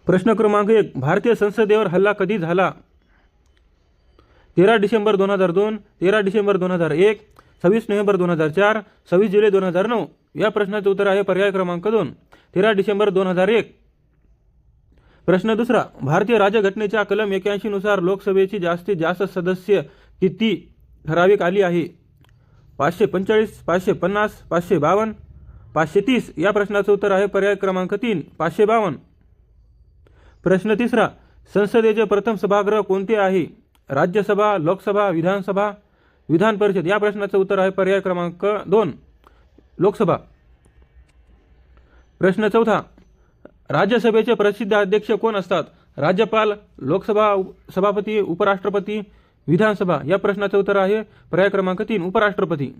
प्रश्न क्रमांक 1, भारतीय संसदेवर हल्ला कधी झाला? 13 डिसेंबर 2002, 13 डिसेंबर 2001, 26 नोव्हेंबर 2004, 26 जुलै 2009. या प्रश्नाचे उत्तर आहे पर्याय क्रमांक 2, 13 डिसेंबर 2001. प्रश्न दुसरा, भारतीय राज्यघटनेच्या कलम 81 नुसार लोकसभेची जास्तीत जास्त सदस्य किती ठराविक आली आहे? 545, 550, 552, 530. या प्रश्नाचं उत्तर आहे पर्याय क्रमांक 3, 552. प्रश्न तिसरा, संसदेचे प्रथम सभागृह कोणते आहे? राज्यसभा, लोकसभा, विधानसभा, विधान परिषद. या प्रश्नाचं उत्तर आहे पर्याय क्रमांक 2, लोकसभा. प्रश्न चौथा, राज्यसभेचे प्रसिद्ध अध्यक्ष कोण असतात? राज्यपाल, लोकसभा सभापती, उपराष्ट्रपती, विधानसभा. या प्रश्नाचं उत्तर आहे पर्याय क्रमांक 3, उपराष्ट्रपती.